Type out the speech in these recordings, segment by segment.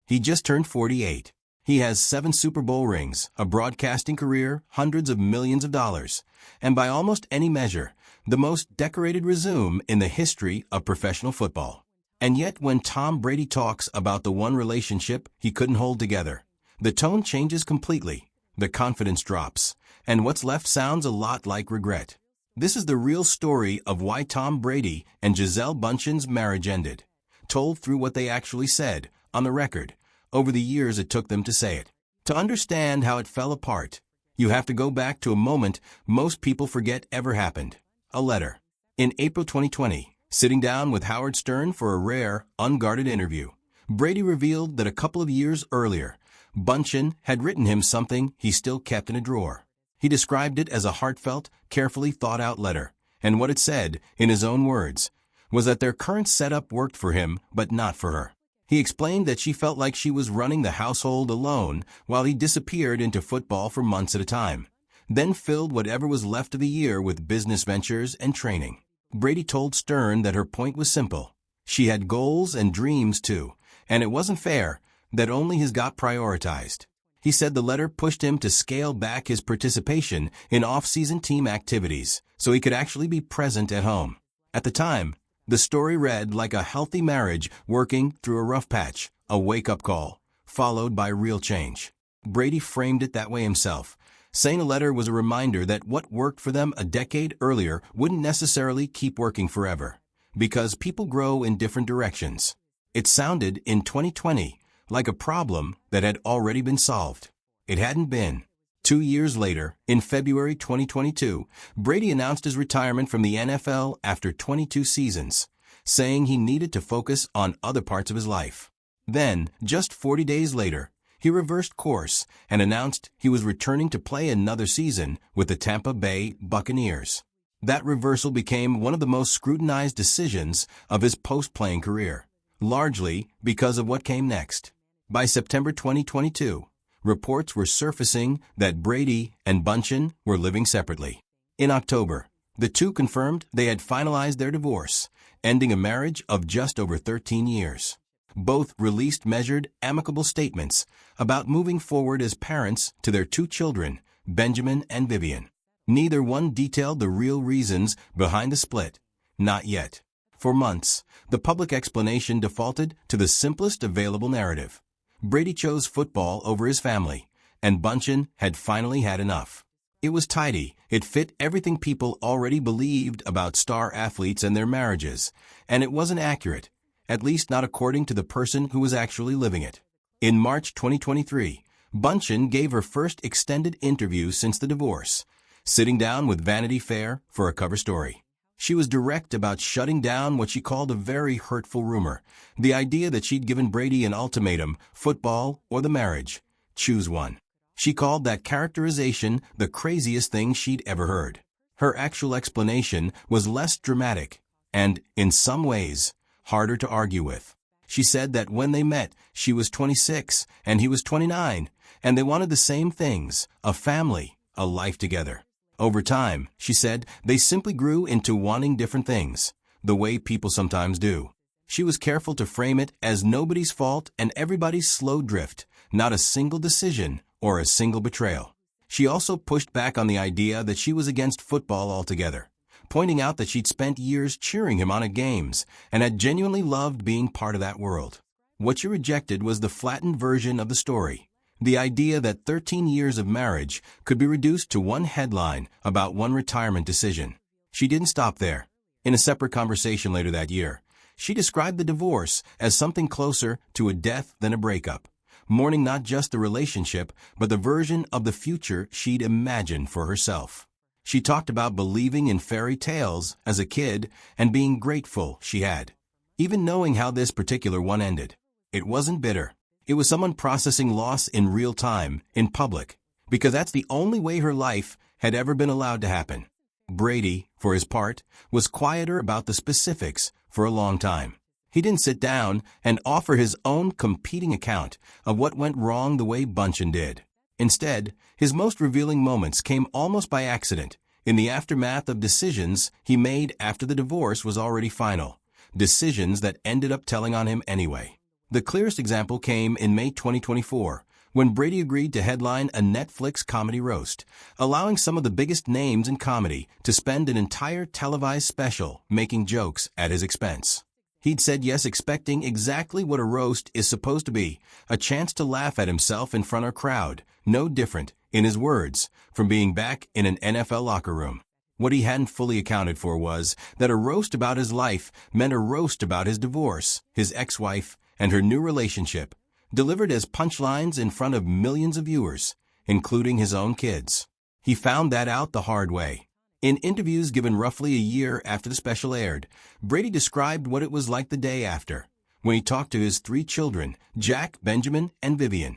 He just turned 48. He has 7 Super Bowl rings, a broadcasting career, hundreds of millions of dollars, and by almost any measure, the most decorated resume in the history of professional football. And yet when Tom Brady talks about the one relationship he couldn't hold together, the tone changes completely, the confidence drops, and what's left sounds a lot like regret. This is the real story of why Tom Brady and Gisele Bundchen's marriage ended, told through what they actually said, on the record, over the years it took them to say it. To understand how it fell apart, you have to go back to a moment most people forget ever happened, a letter. In April 2020, sitting down with Howard Stern for a rare, unguarded interview, Brady revealed that a couple of years earlier, Bundchen had written him something he still kept in a drawer. He described it as a heartfelt, carefully thought-out letter, and what it said, in his own words, was that their current setup worked for him but not for her. He explained that she felt like she was running the household alone while he disappeared into football for months at a time, then filled whatever was left of the year with business ventures and training. Brady told Stern that her point was simple. She had goals and dreams too, and it wasn't fair that only his got prioritized. He said the letter pushed him to scale back his participation in off-season team activities so he could actually be present at home. At the time, the story read like a healthy marriage working through a rough patch, a wake-up call, followed by real change. Brady framed it that way himself, saying a letter was a reminder that what worked for them a decade earlier wouldn't necessarily keep working forever, because people grow in different directions. It sounded, in 2020, like a problem that had already been solved. It hadn't been. 2 years later, in February 2022, Brady announced his retirement from the NFL after 22 seasons, saying he needed to focus on other parts of his life. Then, just 40 days later, he reversed course and announced he was returning to play another season with the Tampa Bay Buccaneers. That reversal became one of the most scrutinized decisions of his post-playing career, largely because of what came next. By September 2022, reports were surfacing that Brady and Bundchen were living separately. In October, the two confirmed they had finalized their divorce, ending a marriage of just over 13 years. Both released measured, amicable statements about moving forward as parents to their 2 children, Benjamin and Vivian. Neither one detailed the real reasons behind the split. Not yet. For months, the public explanation defaulted to the simplest available narrative. Brady chose football over his family, and Bundchen had finally had enough. It was tidy, it fit everything people already believed about star athletes and their marriages, and it wasn't accurate, at least not according to the person who was actually living it. In March 2023, Bundchen gave her first extended interview since the divorce, sitting down with Vanity Fair for a cover story. She was direct about shutting down what she called a very hurtful rumor, the idea that she'd given Brady an ultimatum, football or the marriage. Choose one. She called that characterization the craziest thing she'd ever heard. Her actual explanation was less dramatic and, in some ways, harder to argue with. She said that when they met, she was 26 and he was 29, and they wanted the same things, a family, a life together. Over time, she said, they simply grew into wanting different things, the way people sometimes do. She was careful to frame it as nobody's fault and everybody's slow drift, not a single decision or a single betrayal. She also pushed back on the idea that she was against football altogether, pointing out that she'd spent years cheering him on at games and had genuinely loved being part of that world. What she rejected was the flattened version of the story. The idea that 13 years of marriage could be reduced to one headline about one retirement decision. She didn't stop there. In a separate conversation later that year, she described the divorce as something closer to a death than a breakup, mourning not just the relationship, but the version of the future she'd imagined for herself. She talked about believing in fairy tales as a kid and being grateful she had, even knowing how this particular one ended. It wasn't bitter. It was someone processing loss in real time, in public, because that's the only way her life had ever been allowed to happen. Brady, for his part, was quieter about the specifics for a long time. He didn't sit down and offer his own competing account of what went wrong the way Bundchen did. Instead, his most revealing moments came almost by accident, in the aftermath of decisions he made after the divorce was already final, decisions that ended up telling on him anyway. The clearest example came in May 2024, when Brady agreed to headline a Netflix comedy roast, allowing some of the biggest names in comedy to spend an entire televised special making jokes at his expense. He'd said yes, expecting exactly what a roast is supposed to be, a chance to laugh at himself in front of a crowd, no different, in his words, from being back in an NFL locker room. What he hadn't fully accounted for was that a roast about his life meant a roast about his divorce, his ex-wife, and her new relationship, delivered as punchlines in front of millions of viewers, including his own kids. He found that out the hard way. In interviews given roughly a year after the special aired, Brady described what it was like the day after, when he talked to his 3 children, Jack, Benjamin, and Vivian,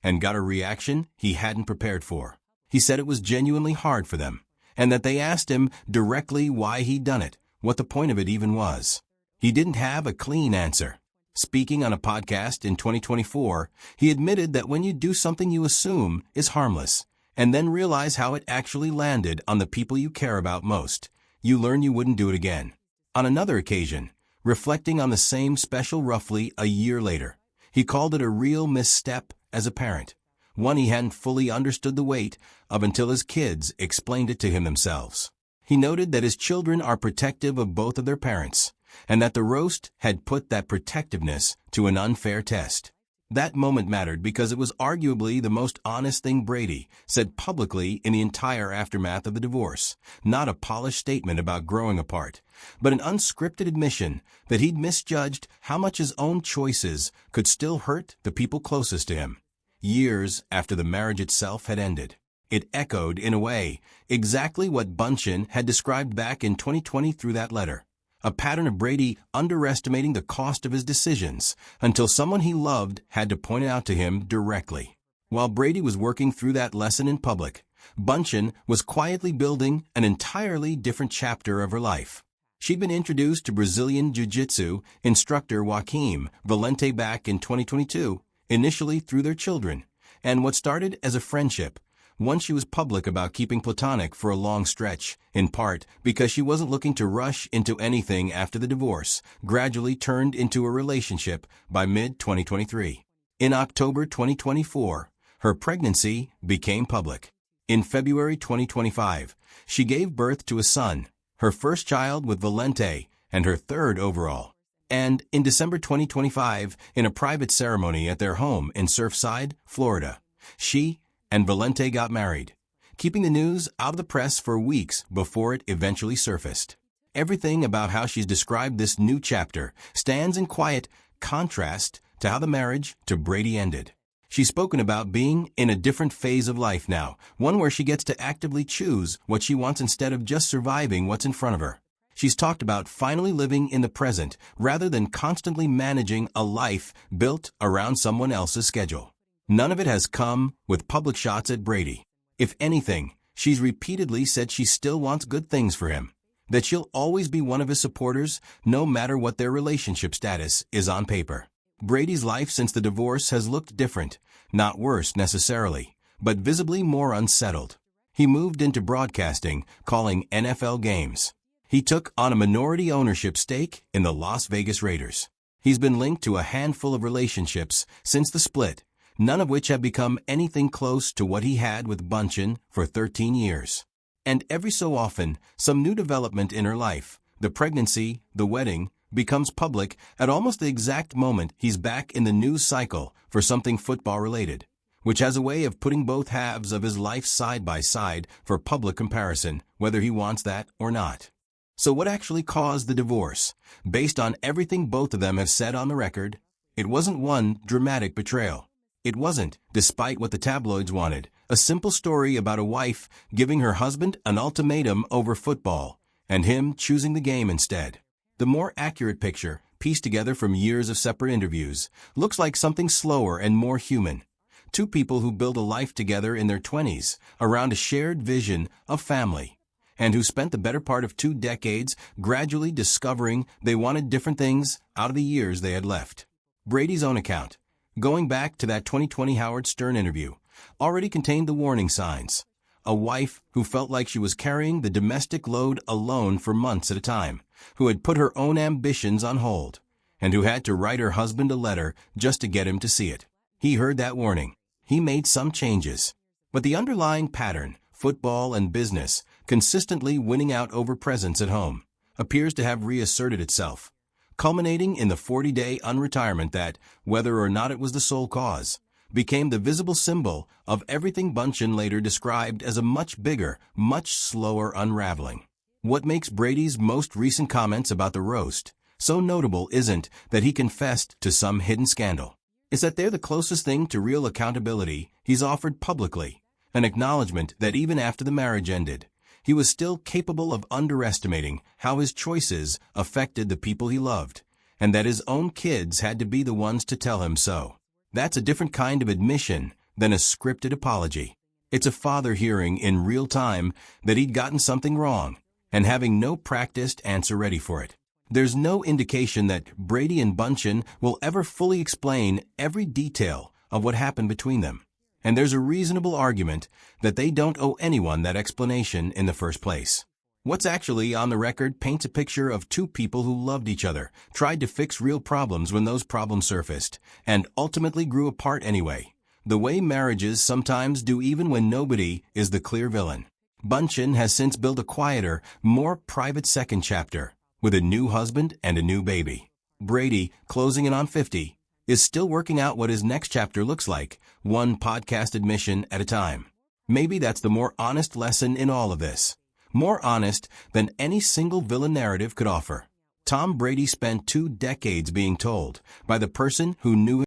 and got a reaction he hadn't prepared for. He said it was genuinely hard for them, and that they asked him directly why he'd done it, what the point of it even was. He didn't have a clean answer. Speaking on a podcast in 2024, he admitted that when you do something you assume is harmless, and then realize how it actually landed on the people you care about most, you learn you wouldn't do it again. On another occasion, reflecting on the same special roughly a year later, he called it a real misstep as a parent, one he hadn't fully understood the weight of until his kids explained it to him themselves. He noted that his children are protective of both of their parents, and that the roast had put that protectiveness to an unfair test. That moment mattered because it was arguably the most honest thing Brady said publicly in the entire aftermath of the divorce, not a polished statement about growing apart, but an unscripted admission that he'd misjudged how much his own choices could still hurt the people closest to him, years after the marriage itself had ended. It echoed, in a way, exactly what Bundchen had described back in 2020 through that letter. A pattern of Brady underestimating the cost of his decisions until someone he loved had to point it out to him directly. While Brady was working through that lesson in public, Bundchen was quietly building an entirely different chapter of her life. She'd been introduced to Brazilian Jiu-Jitsu instructor Joaquim Valente back in 2022, initially through their children, and what started as a friendship, once she was public about keeping platonic for a long stretch, in part because she wasn't looking to rush into anything after the divorce, gradually turned into a relationship by mid-2023. In October 2024, her pregnancy became public. In February 2025, she gave birth to a son, her first child with Valente, and her 3rd overall. And in December 2025, in a private ceremony at their home in Surfside, Florida, she and Valente got married, keeping the news out of the press for weeks before it eventually surfaced. Everything about how she's described this new chapter stands in quiet contrast to how the marriage to Brady ended. She's spoken about being in a different phase of life now, one where she gets to actively choose what she wants instead of just surviving what's in front of her. She's talked about finally living in the present rather than constantly managing a life built around someone else's schedule. None of it has come with public shots at Brady. If anything, she's repeatedly said she still wants good things for him, that she'll always be one of his supporters no matter what their relationship status is on paper. Brady's life since the divorce has looked different, not worse necessarily, but visibly more unsettled. He moved into broadcasting, calling NFL games. He took on a minority ownership stake in the Las Vegas Raiders. He's been linked to a handful of relationships since the split, none of which have become anything close to what he had with Bundchen for 13 years. And every so often, some new development in her life, the pregnancy, the wedding, becomes public at almost the exact moment he's back in the news cycle for something football-related, which has a way of putting both halves of his life side by side for public comparison, whether he wants that or not. So what actually caused the divorce? Based on everything both of them have said on the record, it wasn't one dramatic betrayal. It wasn't, despite what the tabloids wanted, a simple story about a wife giving her husband an ultimatum over football, and him choosing the game instead. The more accurate picture, pieced together from years of separate interviews, looks like something slower and more human. Two people who build a life together in their 20s around a shared vision of family, and who spent the better part of 2 decades gradually discovering they wanted different things out of the years they had left. Brady's own account, going back to that 2020 Howard Stern interview, already contained the warning signs. A wife who felt like she was carrying the domestic load alone for months at a time, who had put her own ambitions on hold, and who had to write her husband a letter just to get him to see it. He heard that warning. He made some changes. But the underlying pattern, football and business, consistently winning out over presence at home, appears to have reasserted itself, culminating in the 40-day unretirement that, whether or not it was the sole cause, became the visible symbol of everything Bundchen later described as a much bigger, much slower unraveling. What makes Brady's most recent comments about the roast so notable isn't that he confessed to some hidden scandal. It's that they're the closest thing to real accountability he's offered publicly, an acknowledgement that even after the marriage ended, he was still capable of underestimating how his choices affected the people he loved, and that his own kids had to be the ones to tell him so. That's a different kind of admission than a scripted apology. It's a father hearing in real time that he'd gotten something wrong and having no practiced answer ready for it. There's no indication that Brady and Bundchen will ever fully explain every detail of what happened between them, and there's a reasonable argument that they don't owe anyone that explanation in the first place. What's actually on the record paints a picture of two people who loved each other, tried to fix real problems when those problems surfaced, and ultimately grew apart anyway, the way marriages sometimes do even when nobody is the clear villain. Bundchen has since built a quieter, more private second chapter, with a new husband and a new baby. Brady, closing in on 50, is still working out what his next chapter looks like, one podcast admission at a time. Maybe that's the more honest lesson in all of this. More honest than any single villain narrative could offer. Tom Brady spent 2 decades being told by the person who knew